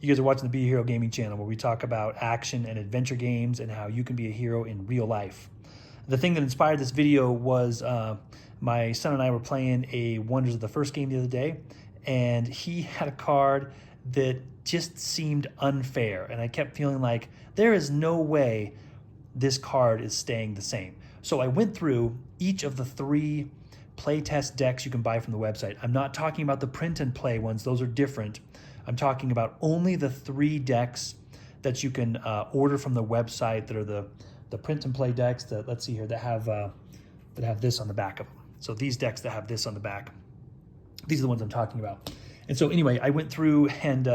You guys are watching the Be a Hero Gaming channel, where we talk about action and adventure games and how you can be a hero in real life. The thing that inspired this video was my son and I were playing a Wonders of the First game the other day, and he had a card that just seemed unfair, and I kept feeling like there is no way this card is staying the same. So I went through each of the 3 playtest decks you can buy from the website. I'm not talking about the print and play ones, those are different. I'm talking about only the 3 decks that you can order from the website that are the print and play decks that, let's see here, that have this on the back of them. So these decks that have this on the back, these are the ones I'm talking about. And so anyway, I went through and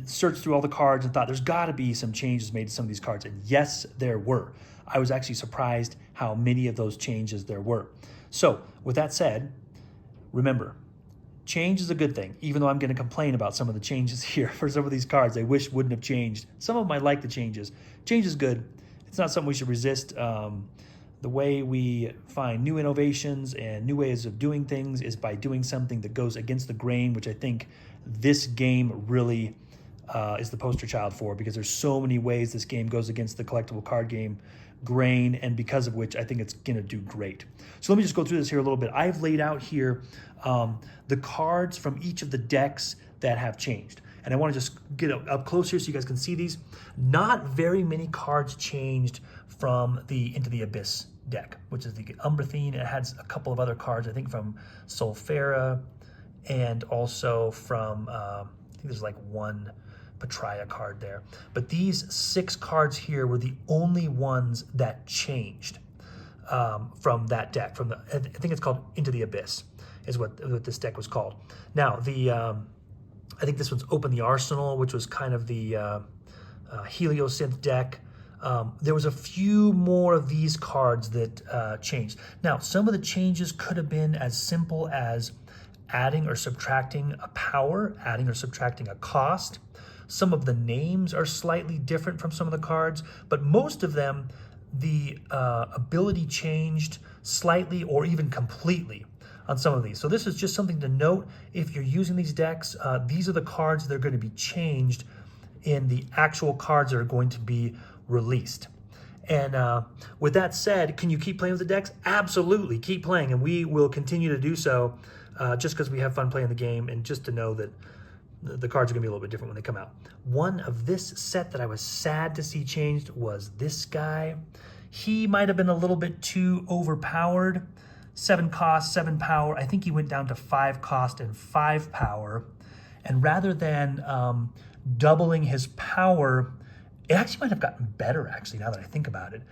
searched through all the cards and thought there's got to be some changes made to some of these cards. And yes, there were. I was actually surprised how many of those changes there were. So with that said, remember, change is a good thing, even though I'm going to complain about some of the changes here for some of these cards I wish wouldn't have changed. Some of them I like the changes. Change is good. It's not something we should resist. The way we find new innovations and new ways of doing things is by doing something that goes against the grain, which I think this game really is the poster child for, because there's so many ways this game goes against the collectible card game grain, and because of which I think it's going to do great. So let me just go through this here a little bit. I've laid out here the cards from each of the decks that have changed. And I want to just get up close here so you guys can see these. Not very many cards changed from the Into the Abyss deck, which is the Umbrathine. It has a couple of other cards, I think from Sulfera, and also from, I think there's like one Patria card there. But these 6 cards here were the only ones that changed from that deck. From the, I think it's called Into the Abyss, is what this deck was called. Now, I think this one's Open the Arsenal, which was kind of the Heliosynth deck. There was a few more of these cards that changed. Now, some of the changes could have been as simple as adding or subtracting a power, adding or subtracting a cost. Some of the names are slightly different from some of the cards, but most of them, the ability changed slightly or even completely on some of these. So this is just something to note. If you're using these decks, these are the cards that are going to be changed in the actual cards that are going to be released. And with that said, can you keep playing with the decks? Absolutely, keep playing, and we will continue to do so just because we have fun playing the game, and just to know that the cards are going to be a little bit different when they come out. One of this set that I was sad to see changed was this guy. He might have been a little bit too overpowered. 7 cost, 7 power. I think he went down to 5 cost and 5 power. And rather than doubling his power, it actually might have gotten better, actually, now that I think about it.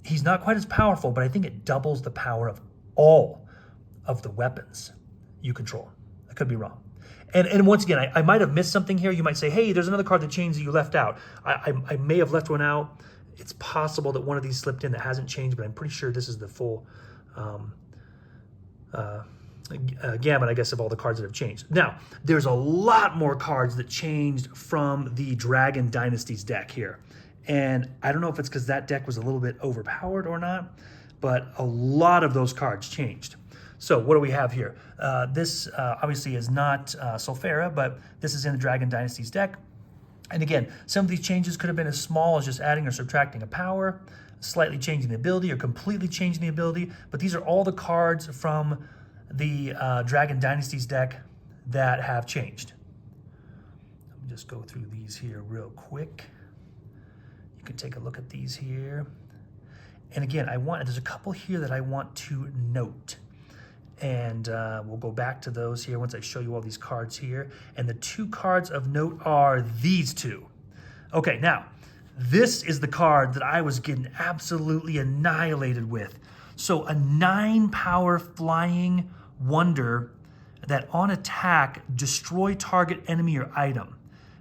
He's not quite as powerful, but I think it doubles the power of all of the weapons you control. I could be wrong. And once again, I might have missed something here. You might say, hey, there's another card that changed that you left out. I may have left one out. It's possible that one of these slipped in that hasn't changed, but I'm pretty sure this is the full gamut, I guess, of all the cards that have changed. Now, there's a lot more cards that changed from the Dragon Dynasties deck here. And I don't know if it's because that deck was a little bit overpowered or not, but a lot of those cards changed. So what do we have here? This obviously is not Sulfera, but this is in the Dragon Dynasties deck. And again, some of these changes could have been as small as just adding or subtracting a power, slightly changing the ability, or completely changing the ability. But these are all the cards from the Dragon Dynasties deck that have changed. Let me just go through these here real quick. You can take a look at these here. And again, there's a couple here that I want to note. And we'll go back to those here once I show you all these cards here. And the 2 cards of note are these 2. Okay, now, this is the card that I was getting absolutely annihilated with. So a 9 power flying wonder that on attack, destroy target enemy or item.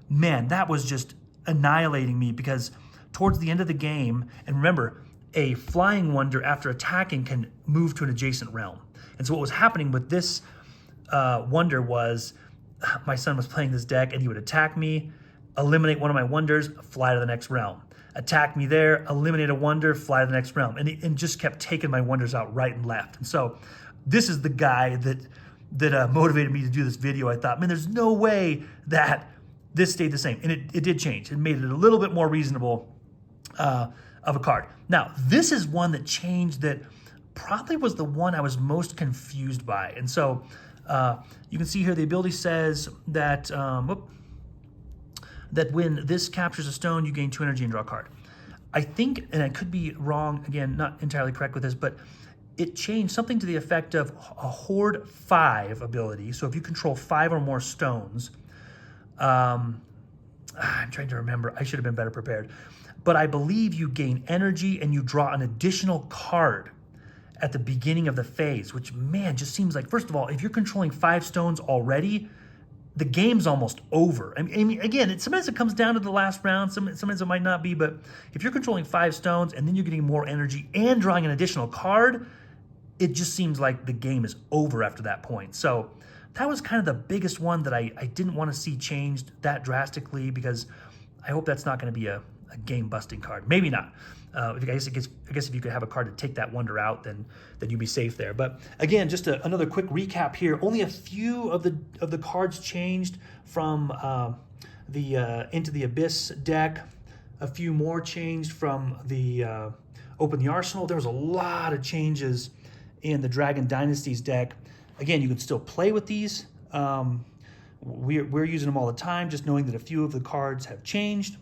Man, that was just annihilating me, because towards the end of the game, and remember, a flying wonder after attacking can move to an adjacent realm. And so what was happening with this wonder was, my son was playing this deck and he would attack me, eliminate one of my wonders, fly to the next realm. Attack me there, eliminate a wonder, fly to the next realm. And just kept taking my wonders out right and left. And so this is the guy that that motivated me to do this video. I thought, man, there's no way that this stayed the same. And it did change. It made it a little bit more reasonable of a card. Now, this is one that changed that probably was the one I was most confused by. And so you can see here the ability says that, that when this captures a stone, you gain 2 energy and draw a card. I think, and I could be wrong, again, not entirely correct with this, but it changed something to the effect of a Hoard 5 ability. So if you control 5 or more stones, I'm trying to remember, I should have been better prepared, but I believe you gain energy and you draw an additional card at the beginning of the phase, which, man, just seems like, first of all, if you're controlling 5 stones already, the game's almost over. I mean, again, sometimes it comes down to the last round, sometimes it might not be, but if you're controlling 5 stones and then you're getting more energy and drawing an additional card, it just seems like the game is over after that point. So that was kind of the biggest one that I didn't want to see changed that drastically, because I hope that's not going to be a game-busting card. Maybe not. I guess if you could have a card to take that wonder out, then you'd be safe there. But again, just another quick recap here. Only a few of the cards changed from the Into the Abyss deck. A few more changed from the Open the Arsenal. There was a lot of changes in the Dragon Dynasties deck. Again, you can still play with these. We're using them all the time, just knowing that a few of the cards have changed.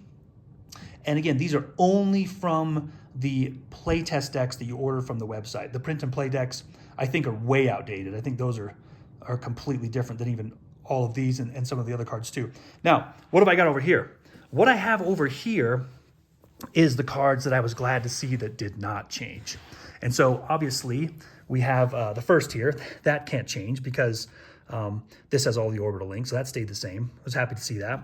And again, these are only from the playtest decks that you order from the website. The print and play decks, I think, are way outdated. I think those are completely different than even all of these and some of the other cards too. Now, what have I got over here? What I have over here is the cards that I was glad to see that did not change. And so obviously we have the first here. That can't change because this has all the orbital links, so that stayed the same. I was happy to see that.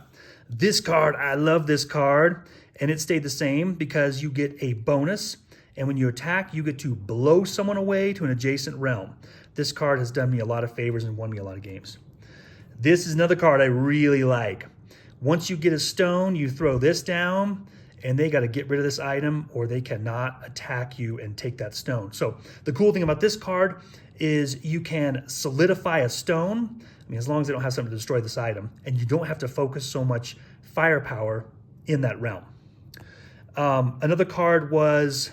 This card, I love this card, and it stayed the same because you get a bonus, and when you attack, you get to blow someone away to an adjacent realm. This card has done me a lot of favors and won me a lot of games. This is another card I really like. Once you get a stone, you throw this down, and they got to get rid of this item or they cannot attack you and take that stone. So the cool thing about this card is you can solidify a stone, I mean, as long as they don't have something to destroy this item, and you don't have to focus so much firepower in that realm. Another card was,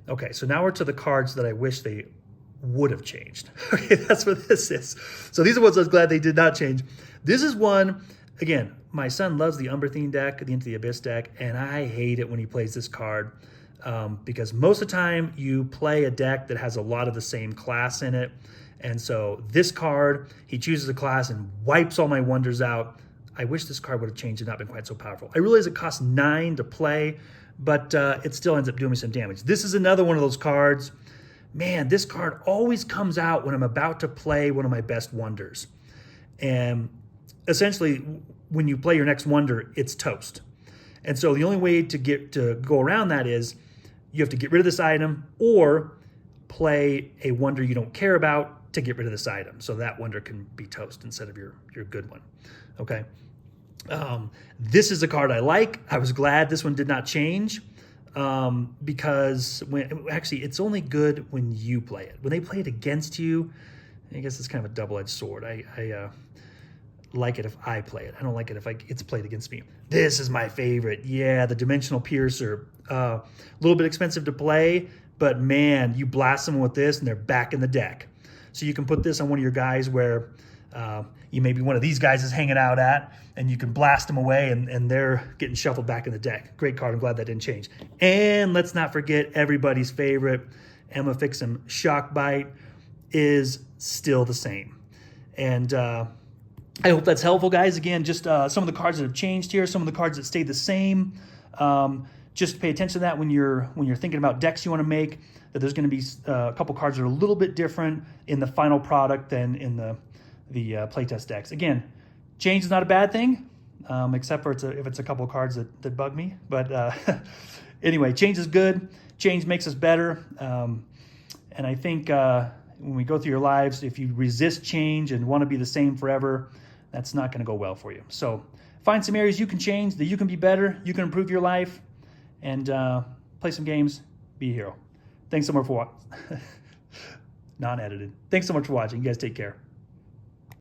okay, so now we're to the cards that I wish they would have changed. Okay, that's what this is. So these are ones I was glad they did not change. This is one, again, my son loves the Umberthine deck, the Into the Abyss deck, and I hate it when he plays this card because most of the time you play a deck that has a lot of the same class in it. And so this card, he chooses a class and wipes all my wonders out. I wish this card would have changed and not been quite so powerful. I realize it costs 9 to play, but it still ends up doing me some damage. This is another one of those cards. Man, this card always comes out when I'm about to play one of my best wonders. And essentially, when you play your next wonder, it's toast. And so the only way to go around that is you have to get rid of this item or play a wonder you don't care about to get rid of this item. So that wonder can be toast instead of your good one. Okay. This is a card I like. I was glad this one did not change because it's only good when you play it. When they play it against you, I guess it's kind of a double-edged sword. I like it if I play it. I don't like it if it's played against me. This is my favorite. Yeah, the Dimensional Piercer. A little bit expensive to play, but man, you blast someone with this and they're back in the deck. So you can put this on one of your guys where you maybe one of these guys is hanging out at, and you can blast them away and they're getting shuffled back in the deck. Great card. I'm glad that didn't change. And let's not forget everybody's favorite, Emma Fixum Shock Bite is still the same. And I hope that's helpful, guys. Again, just some of the cards that have changed here, some of the cards that stayed the same. Just pay attention to that when you're thinking about decks you want to make, that there's going to be a couple cards that are a little bit different in the final product than in the playtest decks. Again, change is not a bad thing, except for if it's a couple of cards that bug me. But anyway, change is good. Change makes us better. And I think when we go through your lives, if you resist change and want to be the same forever, that's not going to go well for you. So find some areas you can change, that you can be better, you can improve your life, and play some games, be a hero. Thanks so much for watching. non-edited. Thanks so much for watching. You guys take care.